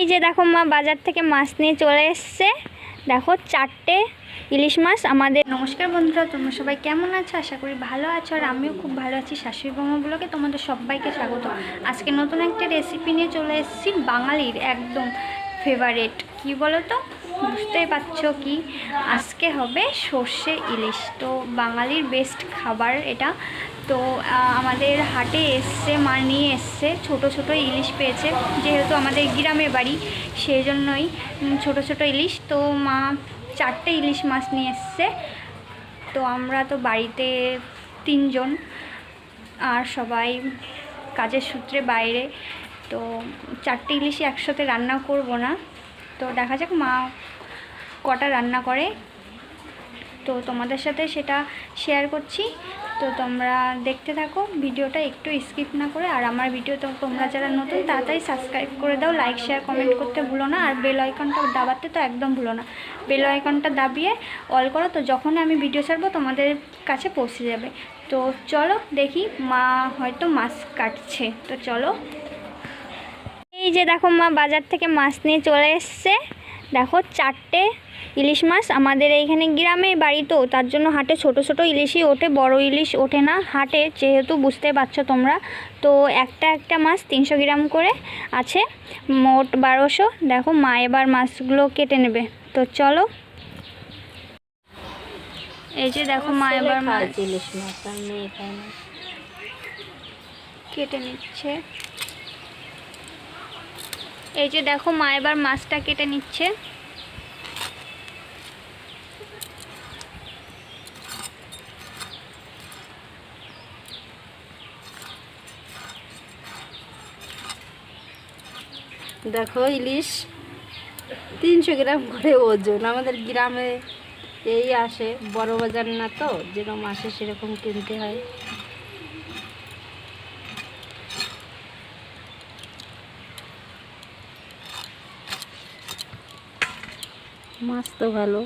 এই যে দেখো মা বাজার থেকে মাছ নিয়ে চলে এসছে। দেখো 4টে ইলিশ মাছ আমাদের। নমস্কার বন্ধুরা, তোমরা সবাই কেমন আছো? আশা করি ভালো আছো, আর আমিও খুব ভালো আছি। শাশুড়ি বৌমা ব্লগে তোমাদের সবাইকে স্বাগত। আজকে নতুন একটা রেসিপি নিয়ে চলে এসেছি, বাঙালির একদম ফেভারিট। কি বলো তো, বুঝতেই পারছো কি, আজকে হবে সর্ষে ইলিশ। তো বাঙালির বেস্ট খাবার এটা। তো আমাদের হাটে এসছে, মা নিয়ে এসছে, ছোট ছোট ইলিশ পেয়েছে, যেহেতু আমাদের গ্রামের বাড়ি সেই জন্যই ছোট ছোট ইলিশ। তো মা 4টে ইলিশ মাছ নিয়ে এসছে। তো আমরা তো বাড়িতে 3 জন, আর সবাই কাজের সূত্রে বাইরে। তো 4টে ইলিশই একসাথে রান্না করব না। তো দেখা যাক মা কটা রান্না করে, তো তোমাদের সাথে সেটা শেয়ার করছি। তো তোমরা দেখতে থাকো ভিডিওটা, একটু স্কিপ না করে। আর আমার ভিডিও তো তোমরা যারা নতুন তাড়াতাড়ি সাবস্ক্রাইব করে দাও, লাইক শেয়ার কমেন্ট করতে ভুলো না, আর বেল আইকনটা দাবাতে তো একদম ভুলো না। বেল আইকনটা দাবিয়ে অল করো, তো যখন আমি ভিডিও ছাড়বো তোমাদের কাছে পৌঁছে যাবে। তো চলো দেখি, মা হয়তো মাছ কাটছে, তো চলো। এই যে দেখো মা বাজার থেকে মাছ নিয়ে চলে এসছে। দেখো 4টে ইলিশ মাছ। আমাদের এইখানে গ্রামে বাড়ি, তো তার জন্য হাটে ছোট ছোট ইলিশই ওঠে, বড় ইলিশ ওঠে না হাটে, যেহেতু বুঝতে পারছো তোমরা। তো একটা মাছ 300 গ্রাম করে আছে, মোট 1200। দেখো মা এবার মাছগুলো কেটে নেবে, তো চলো। এই যে দেখো মা এবার মাছ ইলিশ মাছ কেটে নিচ্ছে। এই যে দেখো মা এবার মাছটা কেটে নিচ্ছে। দেখো ইলিশ 300 গ্রাম করে ওজন। আমাদের গ্রামে এই আসে, বড় বাজার না, তো যেরকম আসে সেরকম কিনতে হয়। মাছ তো ভালো।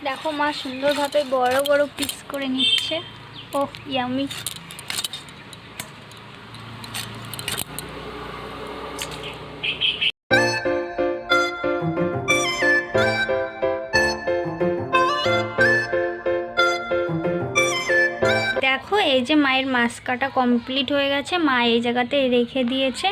দেখো মা সুন্দরভাবে বড় বড় পিস করে নিচ্ছে। ওহ ইয়ামি। দেখো এই যে মায়ের মাছ কাটা কমপ্লিট হয়ে গেছে। মা এই জায়গাতে রেখে দিয়েছে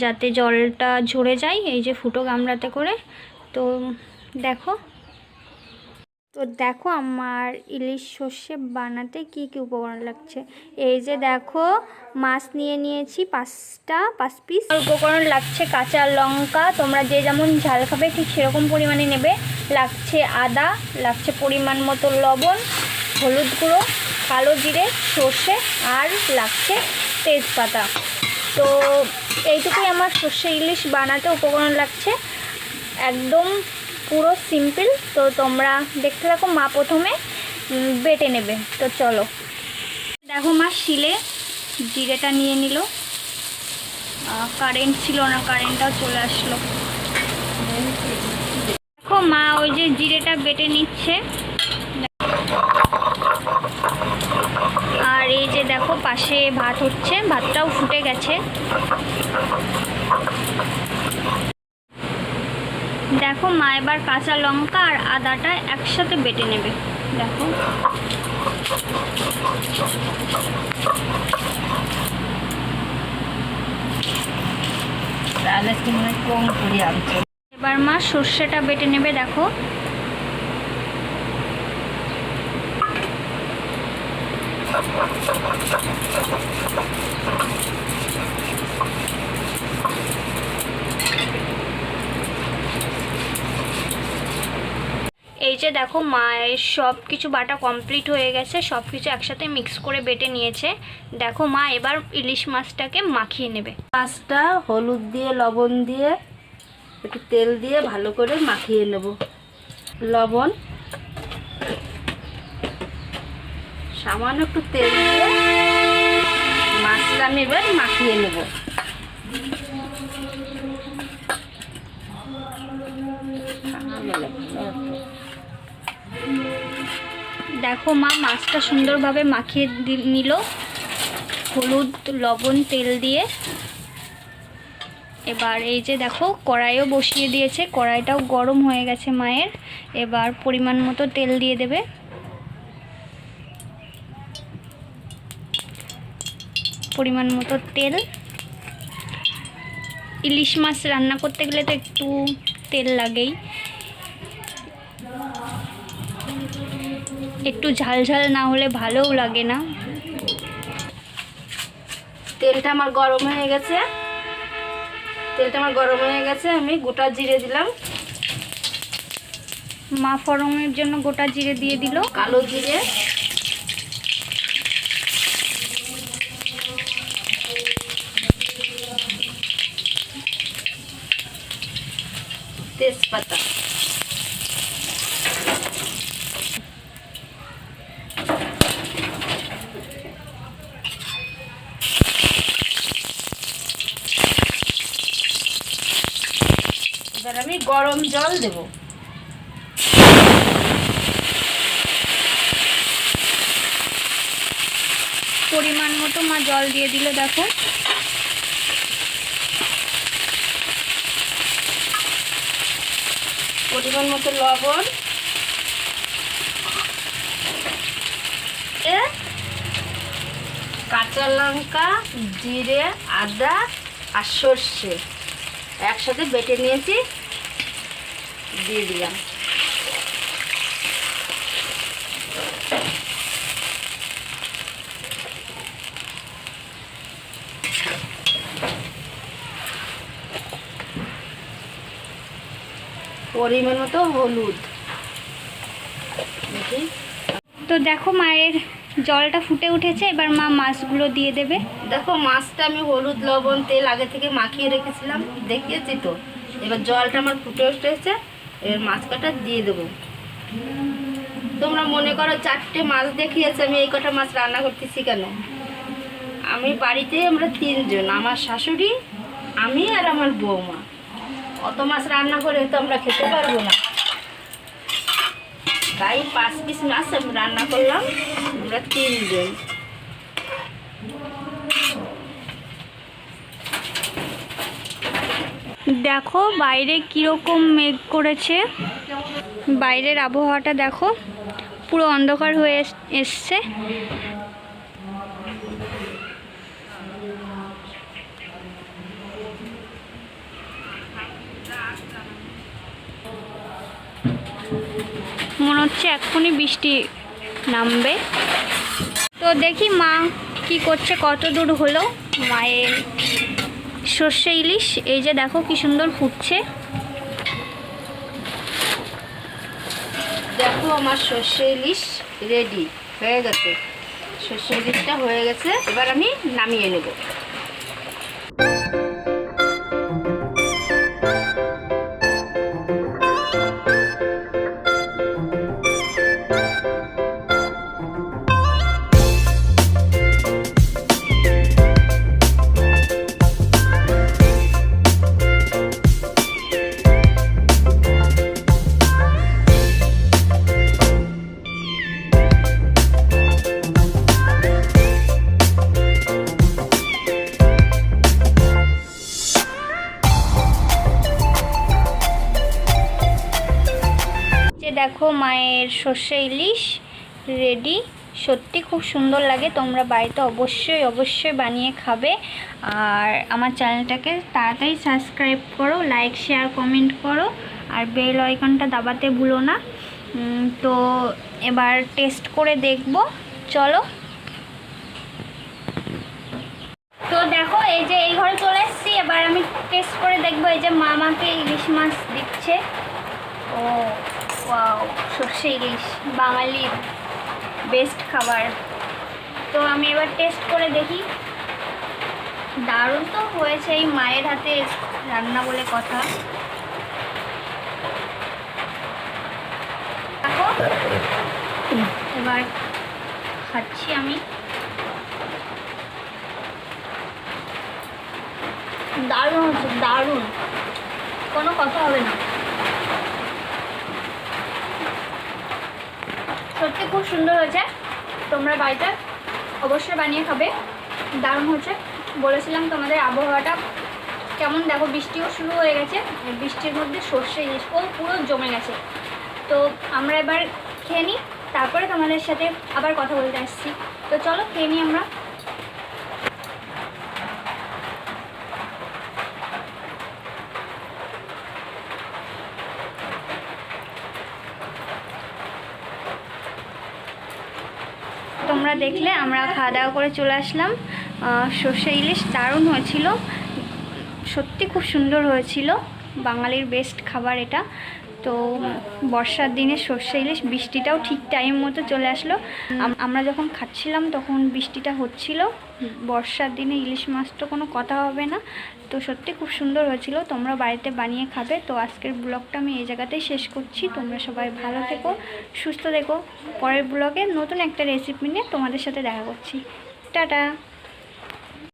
যাতে জলটা ঝরে যায়, এই যে ফুটো গামলাতে করে। তো দেখো, দেখো আমার ইলিশ সর্ষে বানাতে কি কি উপকরণ লাগছে। এই যে দেখো মাছ নিয়ে নিয়েছি 5 পিস। উপকরণ লাগছে কাঁচা লঙ্কা, তোমরা যে যেমন ঝাল খাবে ঠিক সেরকম পরিমাণে নেবে। লাগছে আদা, লাগছে পরিমাণ মতো লবণ, হলুদ গুঁড়ো, কালো জিরে, সর্ষে, আর লাগছে তেজপাতা। তো এইটুকুই আমার সর্ষে ইলিশ বানাতে উপকরণ লাগছে, একদম পুরো সিম্পল। তো তোমরা দেখতে থাকো, মা প্রথমে বেটে নেবে। তো চলো দেখো মা শিলে জিরেটা নিয়ে নিল। কারেন্ট ছিল না, কারেন্টটাও চলে আসলো। দেখো মা ওই যে জিরেটা বেটে নিচ্ছে। আর এই যে দেখো পাশে ভাত হচ্ছে, ভাতটাও ফুটে গেছে। দেখো মা এবার কাঁচা লঙ্কা আর আদাটা একসাথে বেটে নেবে। দেখো তাহলে তুমি কম করে আনছো। এবার মা সর্ষেটা বেটে নেবে। দেখো এই যে দেখো মায়ের সব কিছু বাটা কমপ্লিট হয়ে গেছে, সব কিছু একসাথে মিক্স করে বেটে নিয়েছে। দেখো মা এবার ইলিশ মাছটাকে মাখিয়ে নেবে। মাছটা হলুদ দিয়ে, লবণ দিয়ে, একটু তেল দিয়ে ভালো করে মাখিয়ে নেব। লবণ, সামান্য একটু তেল দিয়ে মাছটা আমি এবার মাখিয়ে নেব। দেখো মা মাছটা সুন্দরভাবে মাখিয়ে নিল। হলুদ, লবণ, তেল দিয়ে এবার এই যে দেখো কড়াইও বসিয়ে দিয়েছে, কড়াইটাও গরম হয়ে গেছে মায়ের। এবার পরিমাণ মতো তেল দিয়ে দেবে। পরিমাণ মতো তেল। ইলিশ মাছ রান্না করতে গেলে তো একটু তেল লাগেই, একটু ঝাল ঝাল না হলে ভালোও লাগে না। তেলটা আমার গরম হয়ে গেছে, আমি গোটা জিরে দিলাম। মা ফোড়নের জন্য গোটা জিরে দিয়ে দিল, কালো জিরে, তেজপাতা, এবার আমি গরম জল দেব। পরিমাণ মতো মা জল দিয়ে দিল। দেখো পরিমাণ মতো লবণ, কাঁচা লঙ্কা, জিরে, আদা আর সর্ষে একসাথে বেটে নিয়েছি, দিয়ে দিলাম। পরিমাণ মতো হলুদ। তো দেখো মায়ের জলটা ফুটে উঠেছে, এবার মা মাছগুলো দিয়ে দেবে। দেখো মাছটা আমি হলুদ, লবণ, তেল আগে থেকে মাখিয়ে রেখেছিলাম, দেখিয়েছি তো। এবার জলটা আমার ফুটে উঠেছে, এবার মাছ কাটা দিয়ে দেবো। তোমরা মনে করো 4টে মাছ দেখিয়েছে, আমি এই কটা মাছ রান্না করতেছি কেন? আমি বাড়িতে আমরা 3 জন, আমার শাশুড়ি, আমি আর আমার বৌমা। অত মাছ রান্না করে তো আমরা খেতে পারবো না, তাই 5 পিস মাছ আমি রান্না করলাম, আমরা 3 জন। দেখো বাইরে কীরকম মেঘ করেছে, বাইরের আবহাওয়াটা দেখো পুরো অন্ধকার হয়ে এসছে। মনে হচ্ছে এক্ষুনি বৃষ্টি নামবে। তো দেখি মা কি করছে, কত দূর হলো মায়ের সর্ষে ইলিশ। এই যে দেখো কি সুন্দর ফুটছে। দেখো আমার সর্ষে ইলিশ রেডি হয়ে গেছে, সর্ষে ইলিশটা হয়ে গেছে, এবার আমি নামিয়ে নেব। দেখো মায়ের সর্ষে ইলিশ রেডি। সত্যি খুব সুন্দর লাগে, তোমরা বাড়িতে অবশ্যই অবশ্যই বানিয়ে খাবে। আর আমার চ্যানেলটাকে তাড়াতাড়ি সাবস্ক্রাইব করো, লাইক শেয়ার কমেন্ট করো, আর বেল আইকনটা দাবাতে ভুলো না। তো এবার টেস্ট করে দেখব, চলো। তো দেখো এই যে এই ঘরে চলে এসেছি, এবার আমি টেস্ট করে দেখবো। এই যে মা আমাকে ইলিশ মাছ দিচ্ছে। ও ওয়াও, সর্ষে ইলিশ বাঙালির বেস্ট খাবার। তো আমি এবার টেস্ট করে দেখি। দারুণ তো হয়েছে, এই মায়ের হাতে রান্না বলে কথা। দেখো এবার খাচ্ছি আমি। দারুণ হচ্ছে, দারুণ, কোনো কথা হবে না। সত্যি খুব সুন্দর হয়েছে, তোমরা বাড়িতে অবশ্যই বানিয়ে খাবে। দারুণ হচ্ছে। বলেছিলাম তোমাদের আবহাওয়াটা কেমন, দেখো বৃষ্টিও শুরু হয়ে গেছে, বৃষ্টির মধ্যে সর্ষে ইলিশও পুরো জমে গেছে। তো আমরা এবার খেয়ে নিই, তারপরে তোমাদের সাথে আবার কথা বলতে আসছি। তো চলো খেয়ে নিই আমরা। তোমরা দেখলে আমরা খাওয়া দাওয়া করে চলে আসলাম। সর্ষে ইলিশ দারুণ হয়েছিল, সত্যি খুব সুন্দর হয়েছিল, বাঙালির বেস্ট খাবার এটা। তো বর্ষার দিনে সর্ষে ইলিশ, বৃষ্টিটাও ঠিক টাইম মতো চলে আসলো। আমরা যখন খাচ্ছিলাম তখন বৃষ্টিটা হচ্ছিল। বর্ষার দিনে ইলিশ মাছ তো কোনো কথা হবে না। তো সত্যি খুব সুন্দর হয়েছিল, তোমরা বাড়িতে বানিয়ে খাবে। তো আজকের ব্লগটা আমি এই জায়গাতেই শেষ করছি। তোমরা সবাই ভালো থেকো, সুস্থ থেকো। পরের ব্লগে নতুন একটা রেসিপি নিয়ে তোমাদের সাথে দেখা করছি। টাটা।